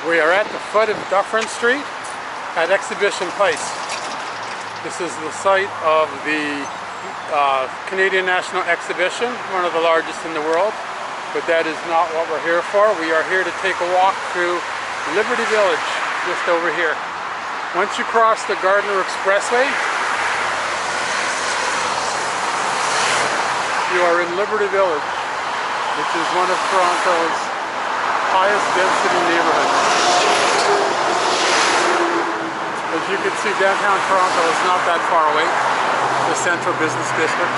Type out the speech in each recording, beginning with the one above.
We are at the foot of Dufferin Street at Exhibition Place. This is the site of the Canadian National Exhibition, one of the largest in the world, but that is not what we're here for. We are here to take a walk through Liberty Village, just over here. Once you cross the Gardiner Expressway, you are in Liberty Village, which is one of Toronto's highest density neighborhoods. As you can see, downtown Toronto is not that far away, the central business district.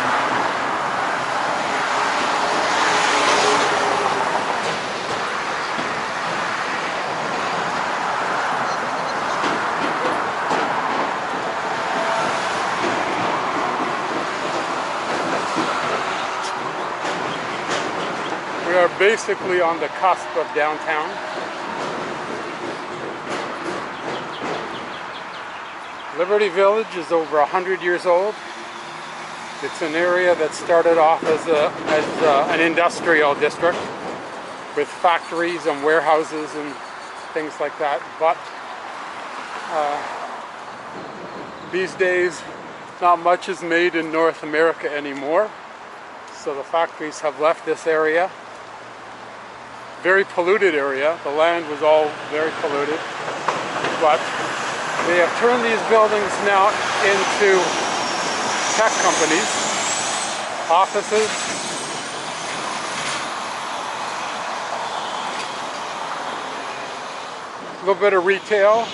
We are basically on the cusp of downtown. Liberty Village is over 100 years old. It's an area that started off as an industrial district with factories and warehouses and things like that. But these days, not much is made in North America anymore. So the factories have left this area. Very polluted area. The land was all very polluted. But they have turned these buildings now into tech companies, offices, a little bit of retail,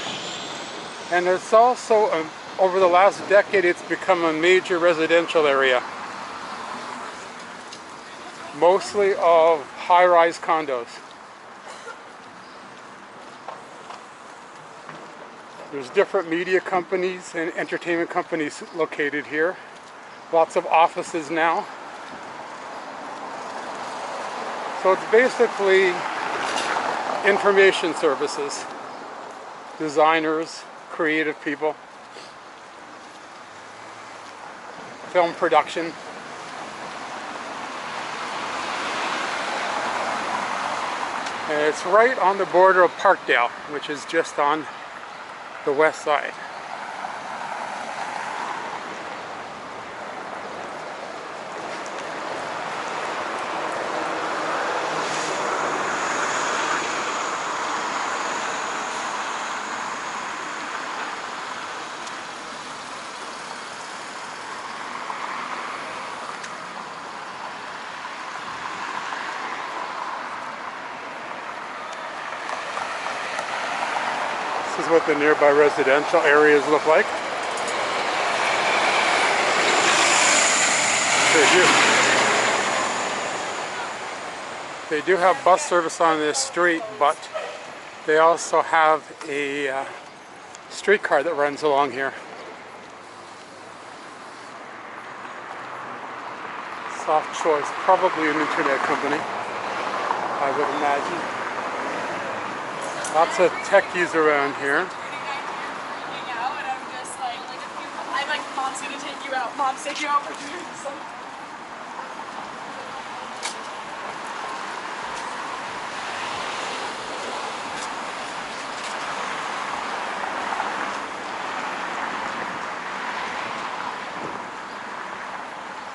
and it's also, over the last decade, it's become a major residential area. Mostly of high-rise condos. There's different media companies and entertainment companies located here. Lots of offices now. So it's basically information services, designers, creative people, film production. And it's right on the border of Parkdale, which is just on the west side. This is what the nearby residential areas look like. They do have bus service on this street, but they also have a streetcar that runs along here. Soft Choice, probably an internet company, I would imagine. Lots of techies around here. I'm just like I'm like, Mom's gonna take you out. Mom's taking you out for doing something.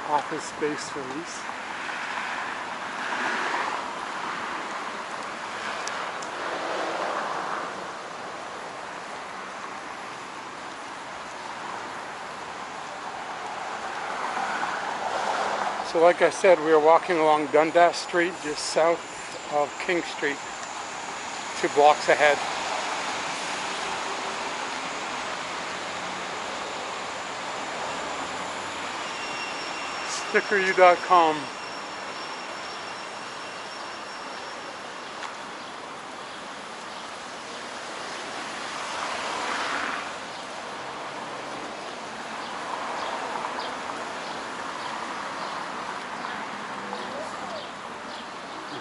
Office space for lease. So like I said, we are walking along Dundas Street, just south of King Street, 2 blocks ahead. Stickeru.com.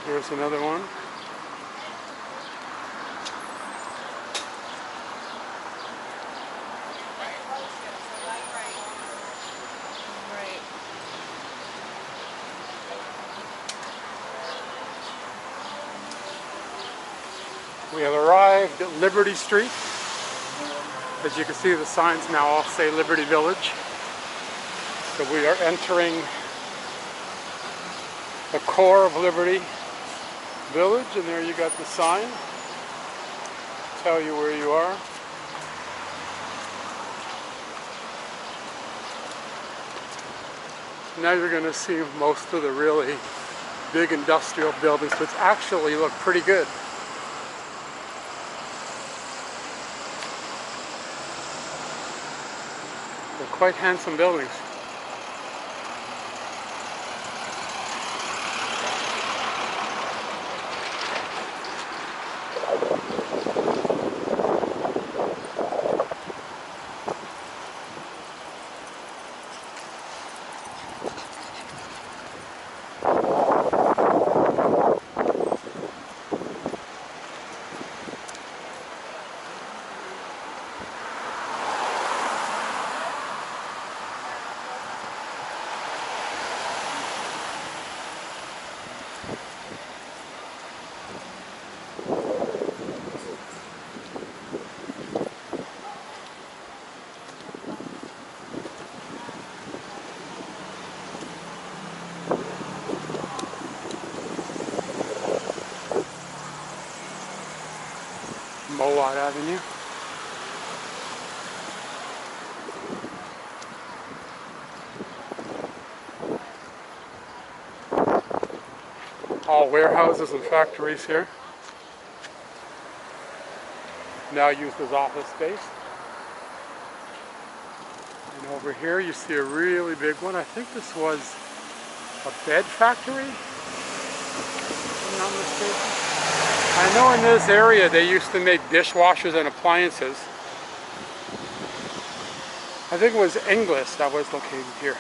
Here's another one. We have arrived at Liberty Street. As you can see, the signs now all say Liberty Village. So we are entering the core of Liberty Village, and there you got the sign. Tell you where you are. Now you're going to see most of the really big industrial buildings, which actually look pretty good. They're quite handsome buildings. Mowat Avenue. All warehouses and factories here. Now used as office space. And over here you see a really big one. I think this was a bed factory, if I'm not mistaken. I know in this area they used to make dishwashers and appliances. I think it was Inglis that was located here.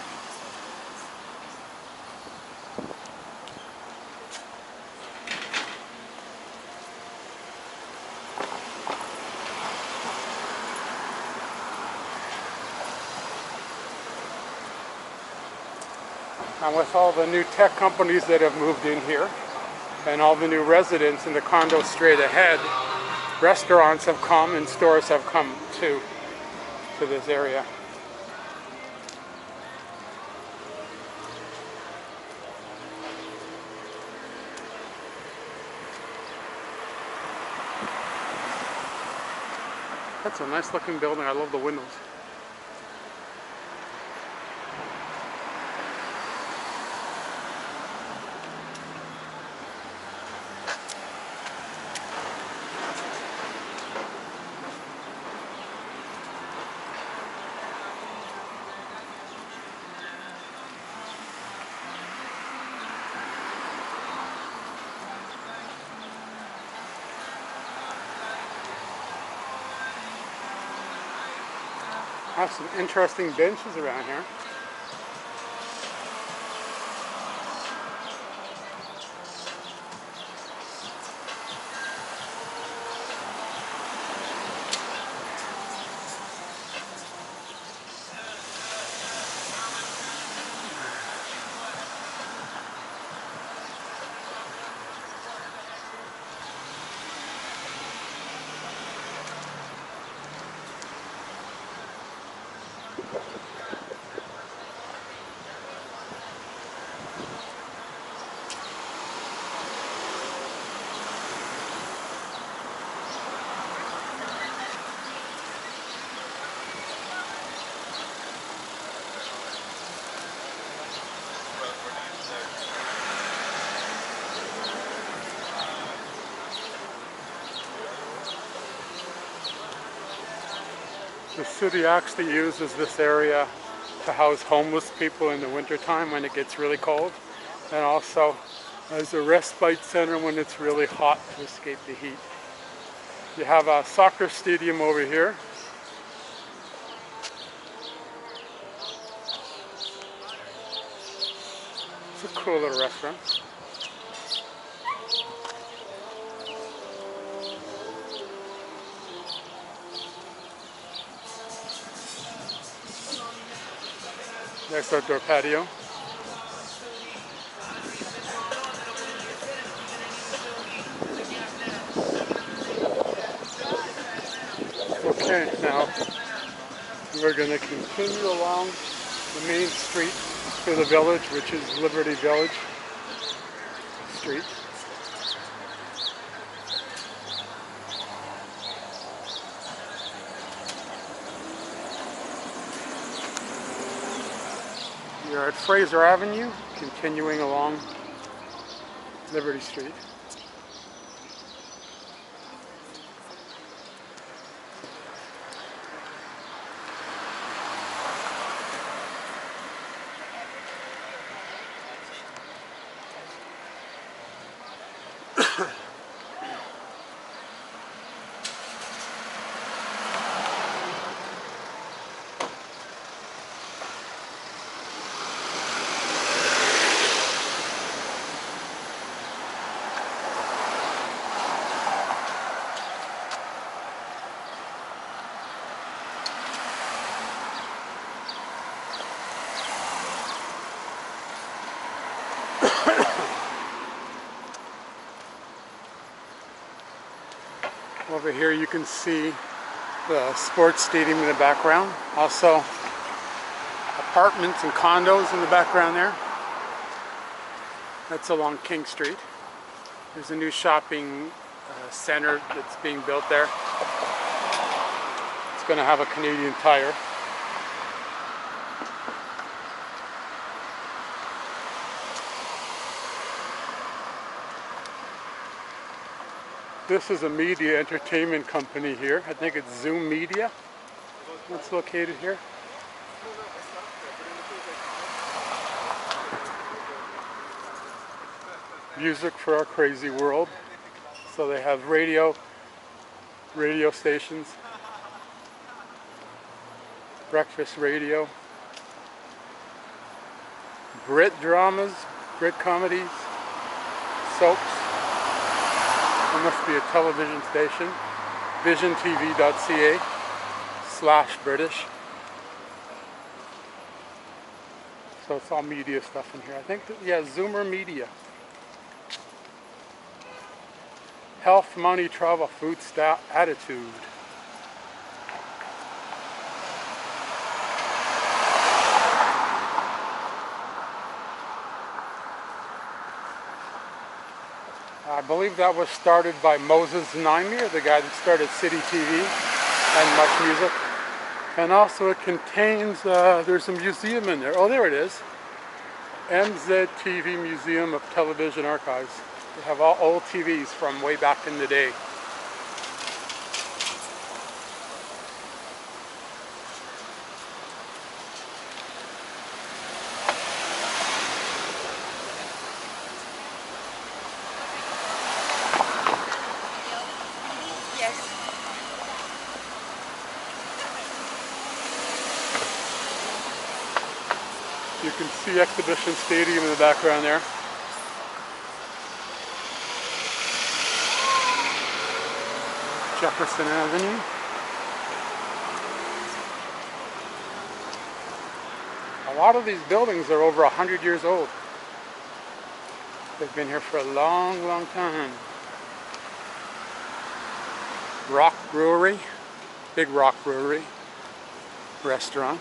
And with all the new tech companies that have moved in here, and all the new residents in the condos straight ahead, restaurants have come and stores have come to this area. That's a nice looking building. I love the windows. Have some interesting benches around here. The city actually uses this area to house homeless people in the wintertime when it gets really cold, and also as a respite center when it's really hot to escape the heat. You have a soccer stadium over here. It's a cool little restaurant. Nice outdoor patio. Okay, now we're going to continue along the main street to the village, which is Liberty Village Street. We are at Fraser Avenue, continuing along Liberty Street. Over here you can see the sports stadium in the background. Also apartments and condos in the background there. That's along King Street. There's a new shopping center that's being built there. It's going to have a Canadian Tire. This is a media entertainment company here. I think it's Zoom Media. That's located here. Music for our crazy world. So they have radio stations, breakfast radio, Brit dramas, Brit comedies, soaps. There must be a television station, visiontv.ca/British. So it's all media stuff in here. I think, yeah, Zoomer Media. Health, money, travel, food, style, attitude. I believe that was started by Moses Naimir, the guy that started City TV and Much Music. And also it contains, there's a museum in there. Oh, there it is. MZTV Museum of Television Archives. They have all old TVs from way back in the day. You can see Exhibition Stadium in the background there. Jefferson Avenue. A lot of these buildings are over 100 years old. They've been here for a long, long time. Rock Brewery, Big Rock Brewery, restaurant.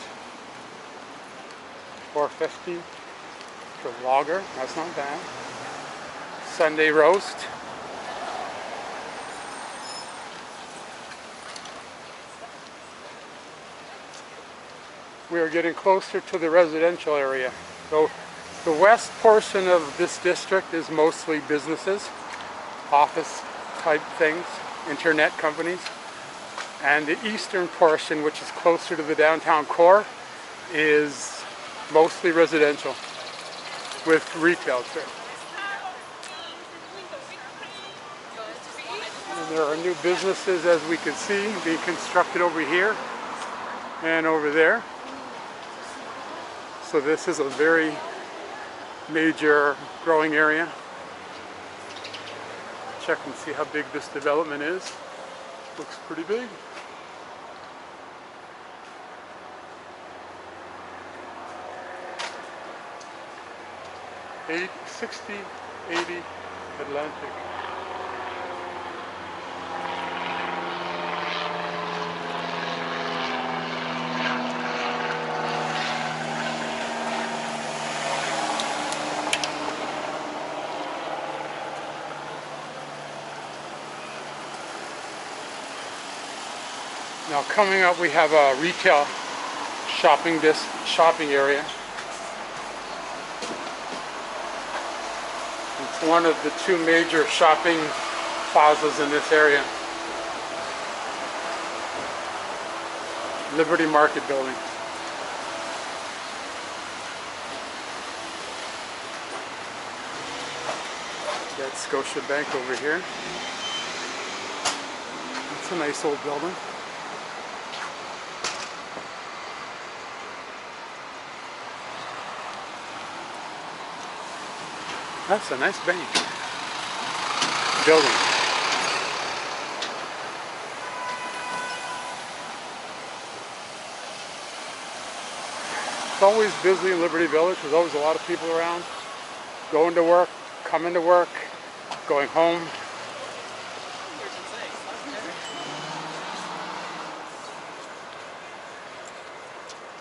$4.50 for lager, that's not bad. Sunday roast. We are getting closer to the residential area. So the west portion of this district is mostly businesses, office type things, internet companies. And the eastern portion, which is closer to the downtown core, is mostly residential with retail too. And there are new businesses, as we can see, being constructed over here and over there. So this is a very major growing area. Check and see how big this development is. Looks pretty big. $60-80 Atlantic. Now coming up, we have a retail shopping area. It's one of the two major shopping plazas in this area. Liberty Market building. Got Scotia Bank over here. It's a nice old building. That's a nice bank building. It's always busy in Liberty Village. There's always a lot of people around, going to work, coming to work, going home.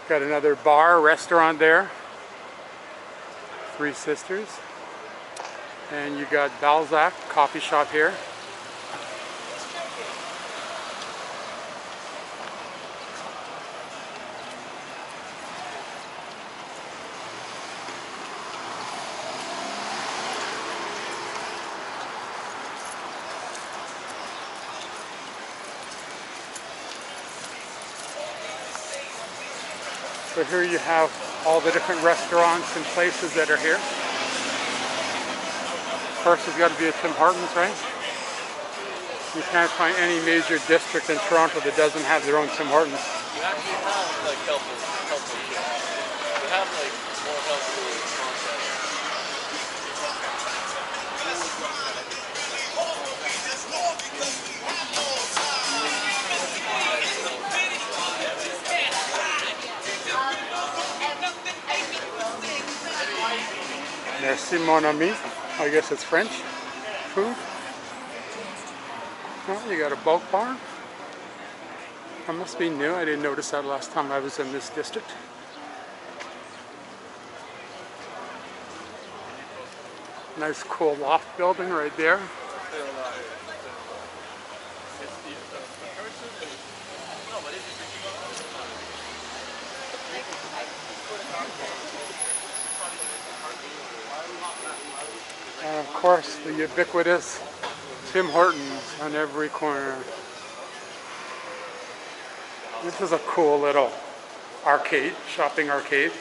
Got another bar, restaurant there. Three Sisters. And you got Balzac coffee shop here. So here you have all the different restaurants and places that are here. First, there's got to be a Tim Hortons, right? You can't find any major district in Toronto that doesn't have their own Tim Hortons. You actually have like health food. You have like more health food content. Merci mon ami. I guess it's French food. Well, you got a bulk barn. That must be new. I didn't notice that last time I was in this district. Nice cool loft building right there. And of course, the ubiquitous Tim Hortons on every corner. This is a cool little arcade, shopping arcade.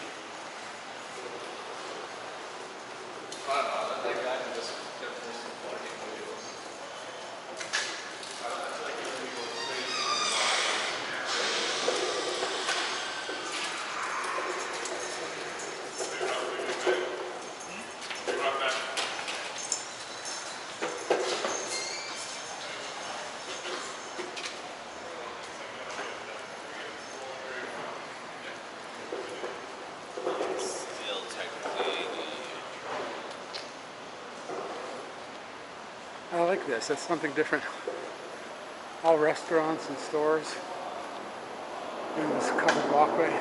I like this. It's something different. All restaurants and stores in this covered walkway.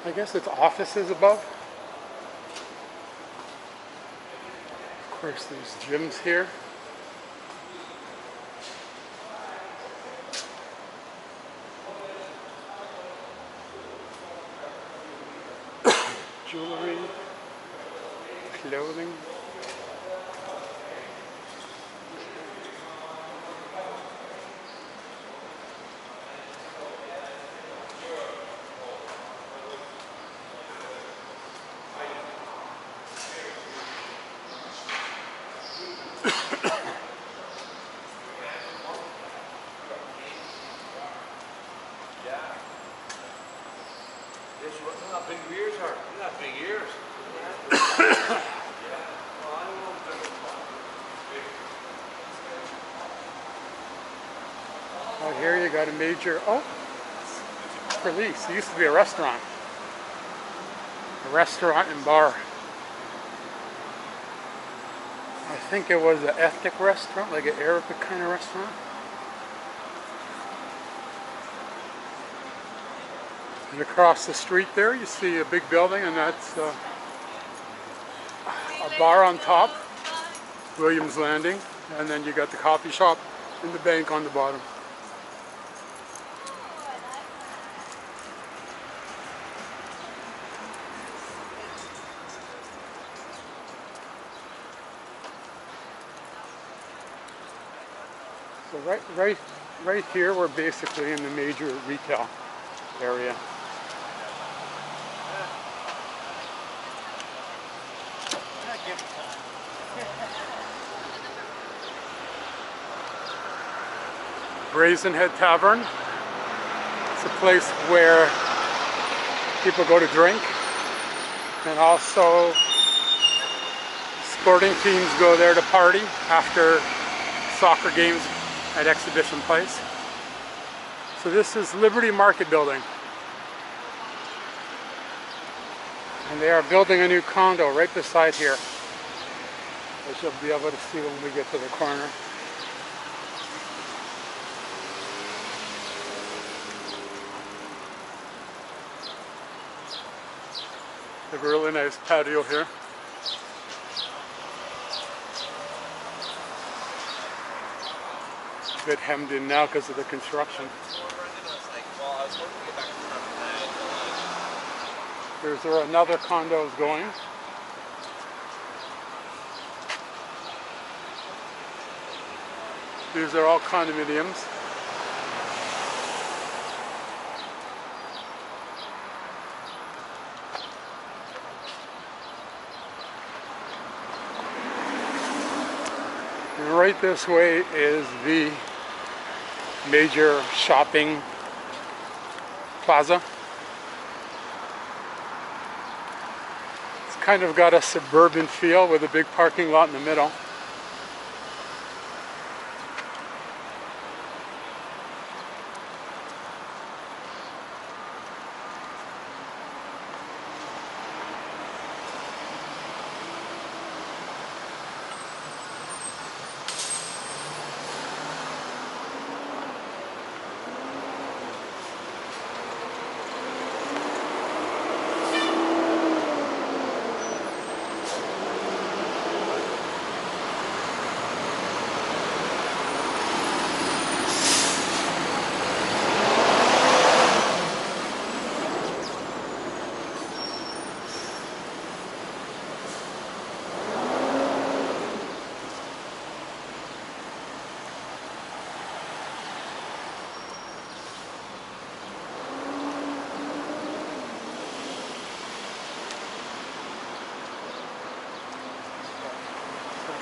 I guess it's offices above. Of course, there's gyms here. Jewelry, clothing. Look how big your ears are. You got big ears. Out here you got a major, police. It used to be a restaurant. A restaurant and bar. I think it was an ethnic restaurant, like an Arabic kind of restaurant. And across the street there you see a big building, and that's a bar on top. Williams Landing, and then you got the coffee shop and the bank on the bottom. So right here, we're basically in the major retail area. Brazen Head Tavern. It's a place where people go to drink, and also sporting teams go there to party after soccer games at Exhibition Place. So this is Liberty Market Building. And they are building a new condo right beside here, which you'll be able to see when we get to the corner. They have a really nice patio here. A bit hemmed in now because of the construction. There's where another condo is going. These are all condominiums. And right this way is the major shopping plaza. It's kind of got a suburban feel with a big parking lot in the middle.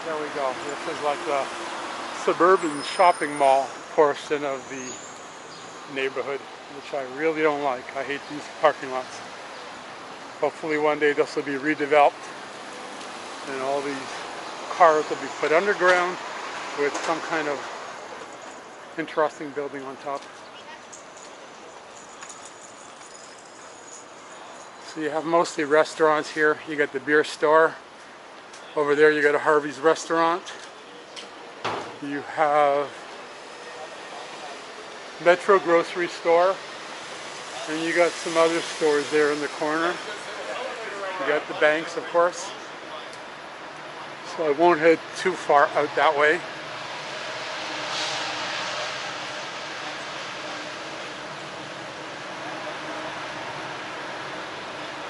There we go. This is like the suburban shopping mall portion of the neighborhood, which I really don't like. I hate these parking lots. Hopefully one day this will be redeveloped and all these cars will be put underground with some kind of interesting building on top. So you have mostly restaurants here. You got the beer store. Over there you got a Harvey's restaurant. You have Metro grocery store. And you got some other stores there in the corner. You got the banks, of course. So I won't head too far out that way.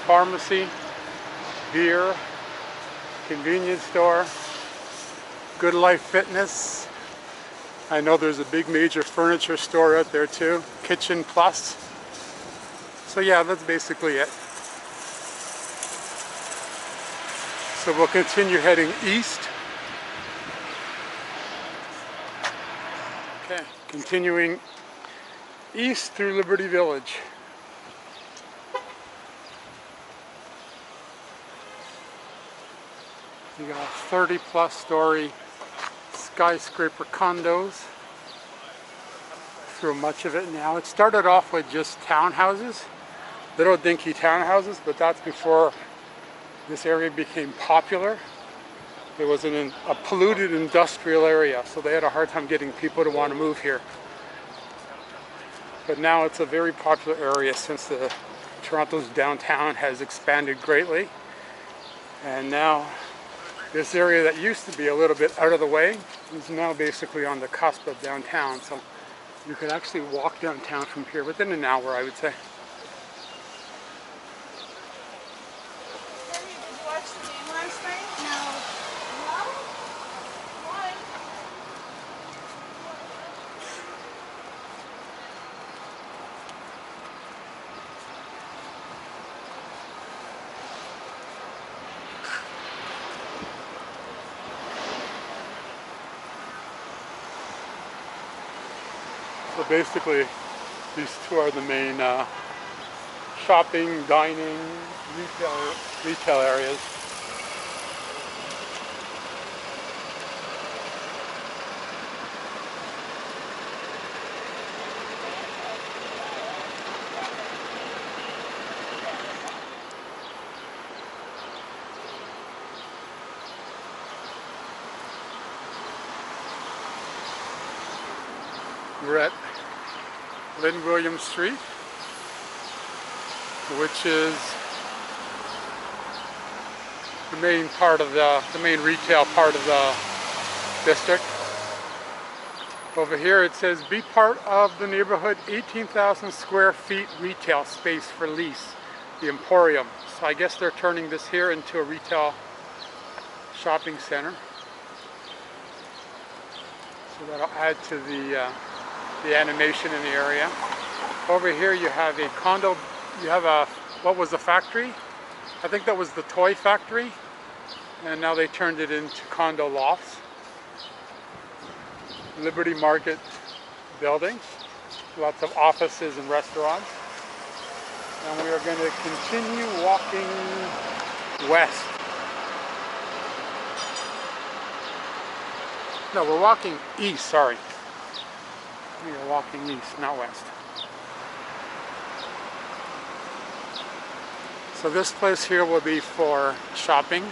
Pharmacy, beer, convenience store, Good Life Fitness. I know there's a big major furniture store out there too, Kitchen Plus. So yeah, that's basically it. So we'll continue heading east. Okay, continuing east through Liberty Village. You got 30+ story skyscraper condos through much of it now. It started off with just townhouses, little dinky townhouses, but that's before this area became popular. It was a polluted industrial area, so they had a hard time getting people to want to move here. But now it's a very popular area since Toronto's downtown has expanded greatly. And now This area that used to be a little bit out of the way is now basically on the cusp of downtown. So you could actually walk downtown from here within an hour, I would say. Did you watch the game last night? No. No? Why? So basically, these two are the main shopping, dining, retail areas. We're at Lynn Williams Street, which is the main part of the main retail part of the district. Over here it says, be part of the neighborhood, 18,000 square feet retail space for lease, the Emporium. So I guess they're turning this here into a retail shopping center. So that'll add to the animation in the area. Over here you have a condo, you have a, what was the factory? I think that was the toy factory, and now they turned it into condo lofts. Liberty Market building, lots of offices and restaurants. And we are going to continue walking west. No, we're walking east, sorry. We are walking east, not west. So this place here will be for shopping,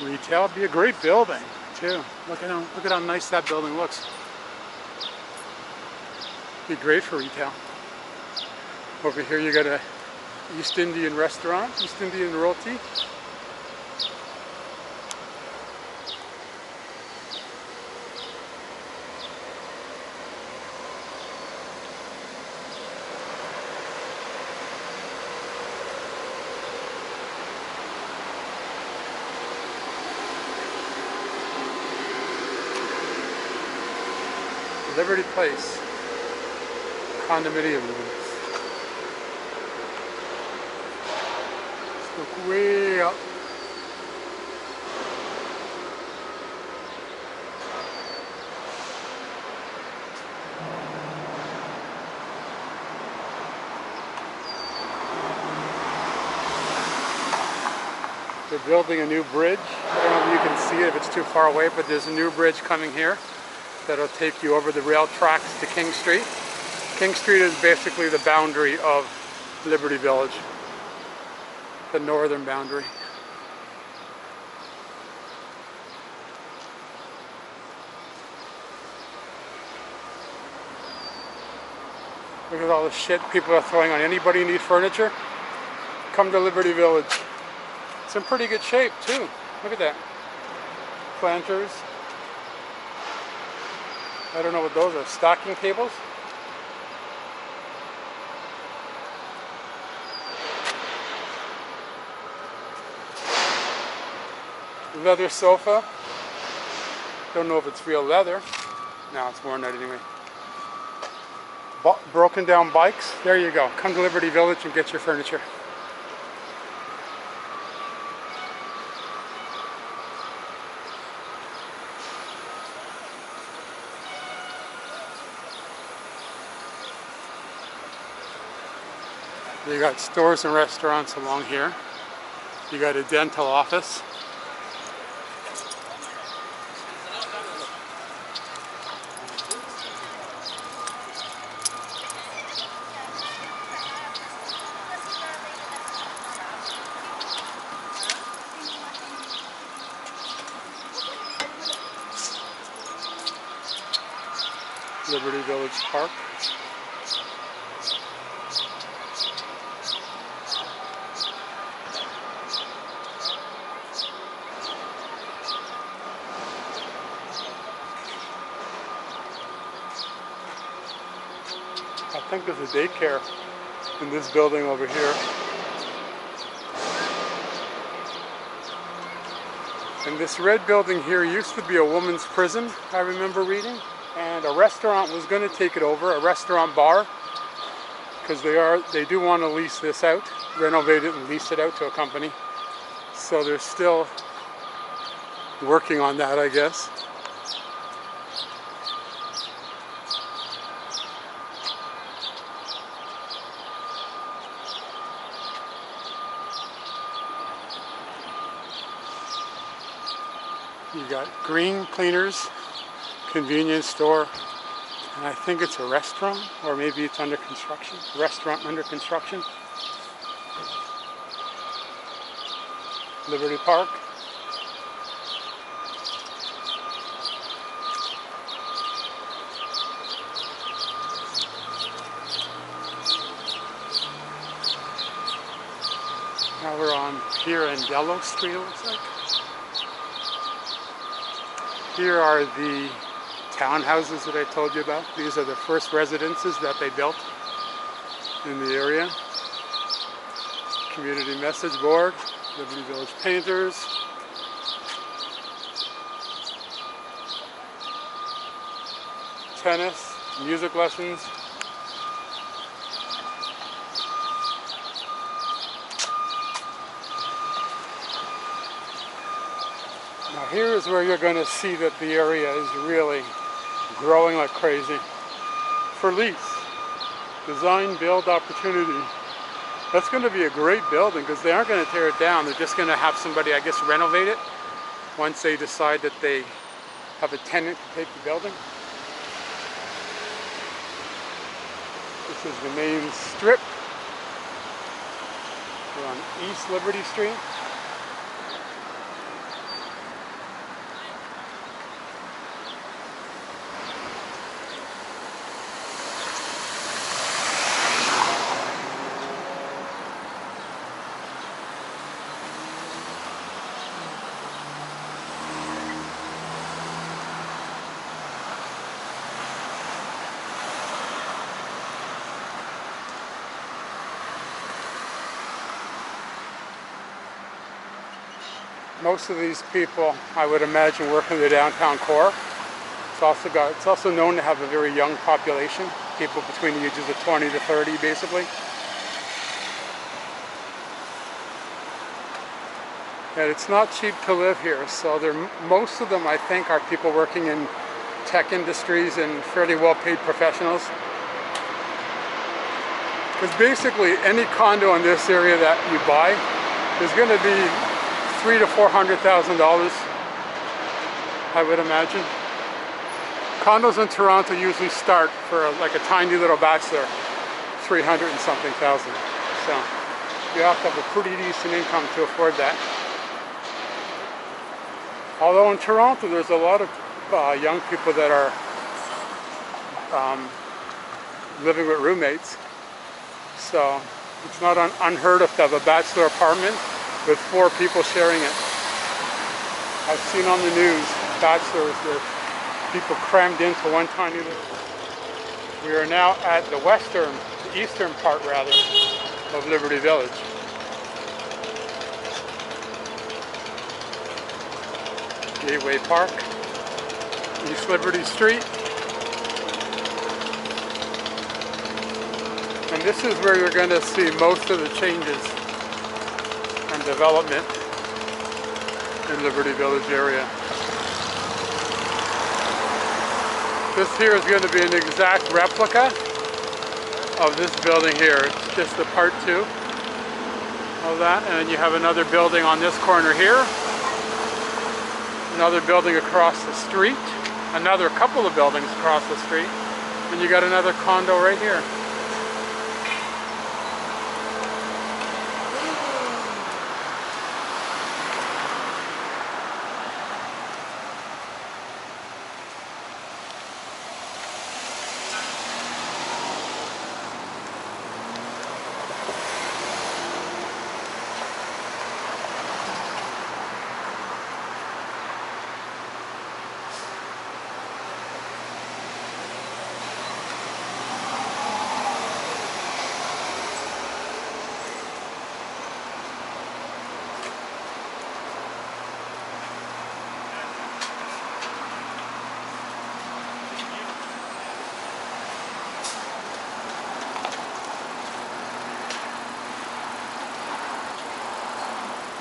retail. It'll be a great building too. Look at how nice that building looks. Be great for retail. Over here you got a East Indian restaurant, East Indian roti. Liberty Place, condominium units. Let's look way up. They're building a new bridge. I don't know if you can see it if it's too far away, but there's a new bridge coming here that'll take you over the rail tracks to King Street. King Street is basically the boundary of Liberty Village, the northern boundary. Look at all the shit people are throwing on. Anybody need furniture? Come to Liberty Village. It's in pretty good shape too. Look at that. Planters. I don't know what those are. Stocking tables? Leather sofa. Don't know if it's real leather. No, it's worn out anyway. Broken down bikes. There you go. Come to Liberty Village and get your furniture. You got stores and restaurants along here. You got a dental office. Liberty Village Park. think there's a daycare in this building over here. And this red building here used to be a woman's prison, I remember reading. And a restaurant was going to take it over, a restaurant bar, because they do want to lease this out, renovate it and lease it out to a company. So they're still working on that, I guess. You got Green Cleaners, convenience store, and I think it's a restaurant, or maybe it's under construction. Restaurant under construction. Liberty Park. Now we're on Pirandello Street, it looks like. Here are the townhouses that I told you about. These are the first residences that they built in the area. Community message board, Liberty Village Painters. Tennis, music lessons. Now here is where you're going to see that the area is really growing like crazy. For lease, design, build, opportunity. That's going to be a great building because they aren't going to tear it down. They're just going to have somebody, I guess, renovate it once they decide that they have a tenant to take the building. This is the main strip. We're on East Liberty Street. Most of these people, I would imagine, work in the downtown core. It's also known to have a very young population, people between the ages of 20 to 30, basically. And it's not cheap to live here, so most of them, I think, are people working in tech industries and fairly well-paid professionals. Because basically, any condo in this area that you buy is going to be $300,000 to $400,000, I would imagine. Condos in Toronto usually start for like a tiny little bachelor, 300 and something thousand. So you have to have a pretty decent income to afford that. Although in Toronto there's a lot of young people that are living with roommates. So it's not unheard of to have a bachelor apartment with 4 people sharing it. I've seen on the news bachelors with people crammed into one tiny little. We are now at the eastern part rather, of Liberty Village. Gateway Park, East Liberty Street. And this is where you're going to see most of the changes and development in Liberty Village area. This here is going to be an exact replica of this building here. It's just the part 2 of that, and then you have another building on this corner here, another building across the street, another couple of buildings across the street, and you got another condo right here.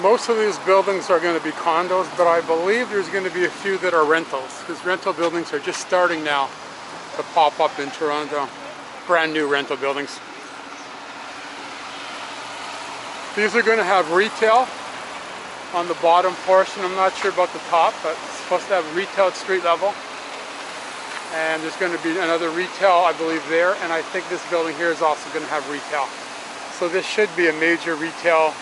Most of these buildings are going to be condos, but I believe there's going to be a few that are rentals, because rental buildings are just starting now to pop up in Toronto. Brand new rental buildings. These are going to have retail on the bottom portion. I'm not sure about the top, but it's supposed to have retail at street level. And there's going to be another retail, I believe, there. And I think this building here is also going to have retail. So this should be a major retail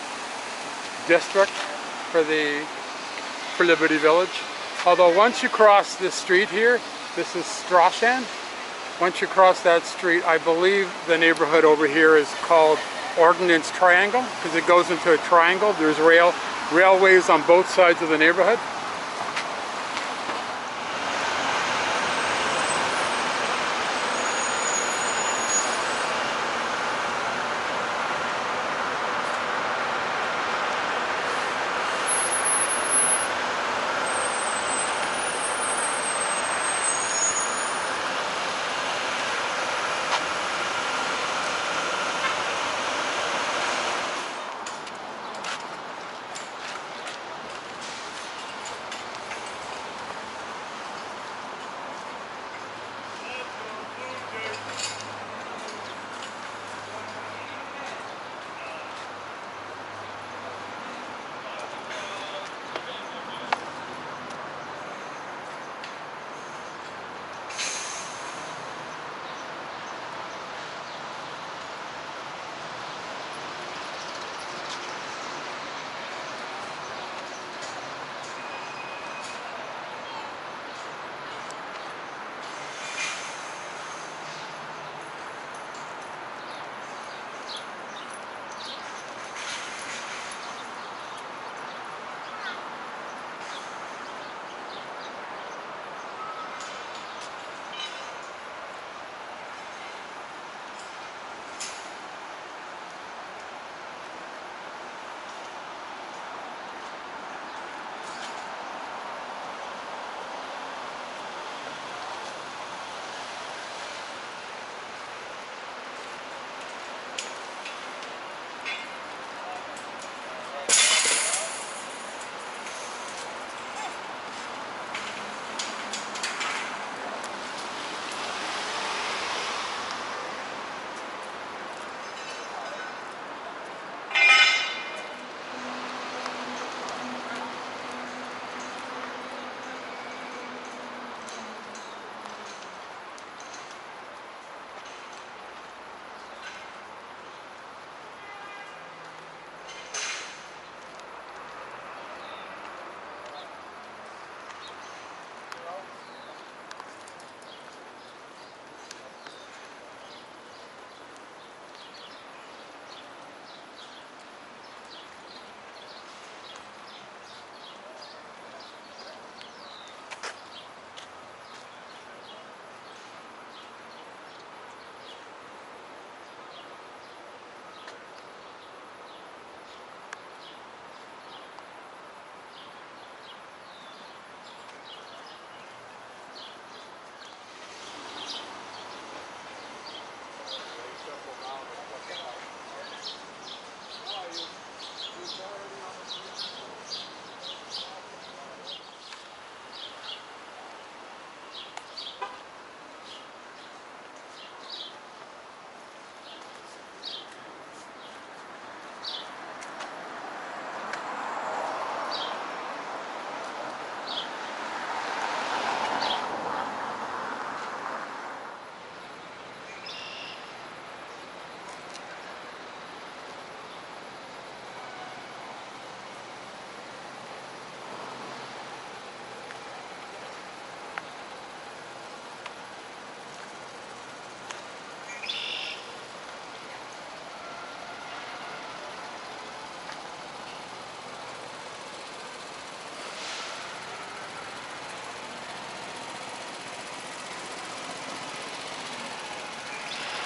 district for Liberty Village. Although once you cross this street here, this is Strachan. Once you cross that street, I believe the neighborhood over here is called Ordnance Triangle, because it goes into a triangle. There's railways on both sides of the neighborhood.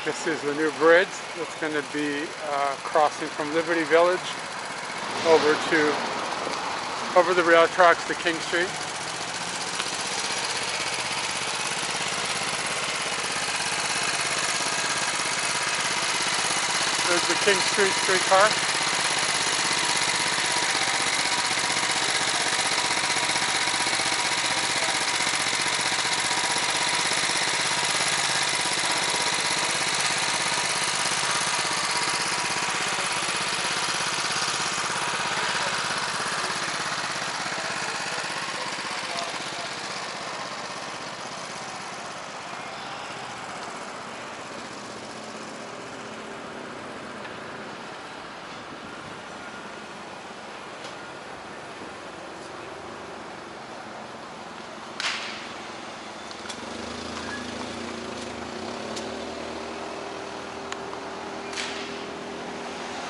This is the new bridge that's going to be crossing from Liberty Village over the rail tracks to King Street. There's the King Street streetcar.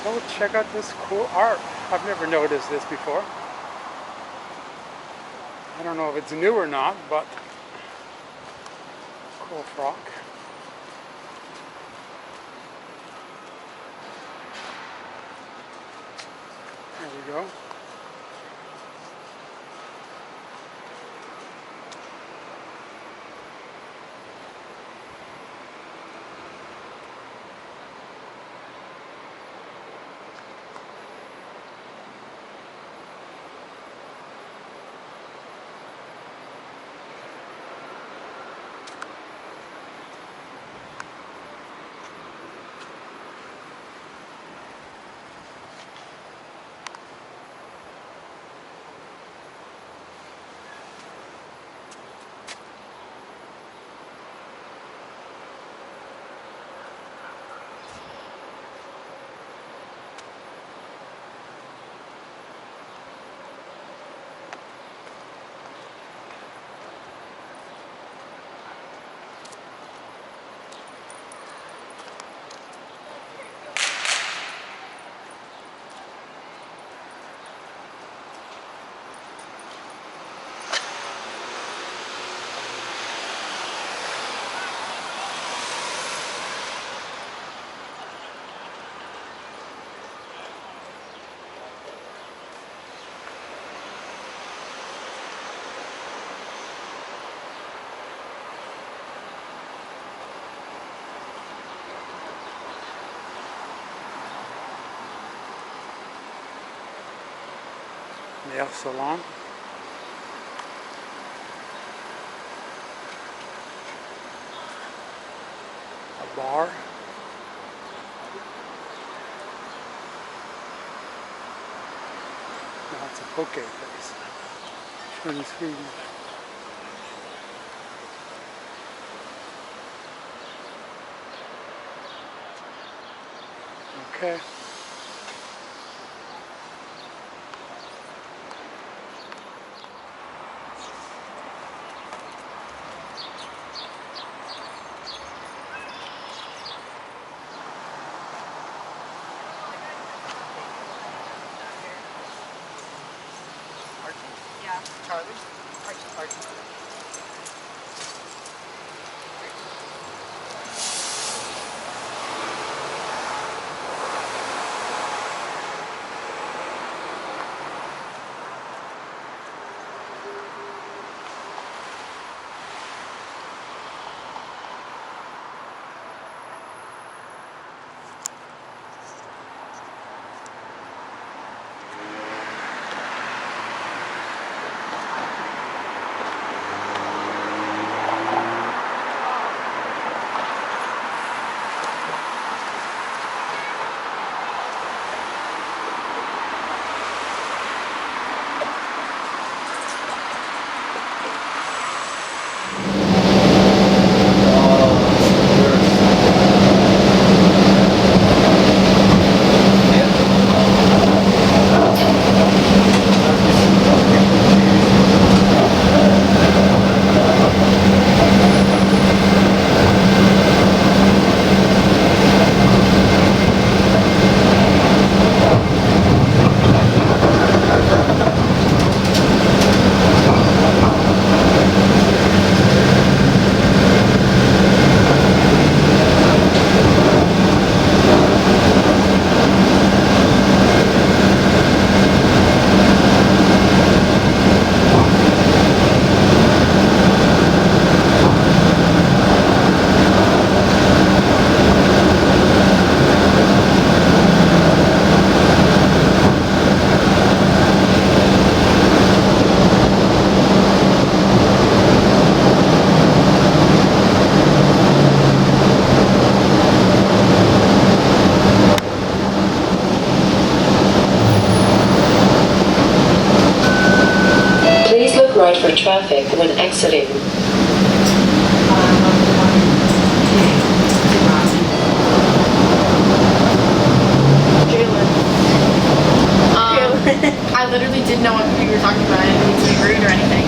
Oh, check out this cool art. I've never noticed this before. I don't know if it's new or not, but cool frock. There we go. Nail salon. A bar. Now it's a poke place. Chinese food. Okay. Yeah. Charlie? Archie. right for traffic when exiting. I literally didn't know what you were talking about. I didn't mean to be rude or anything.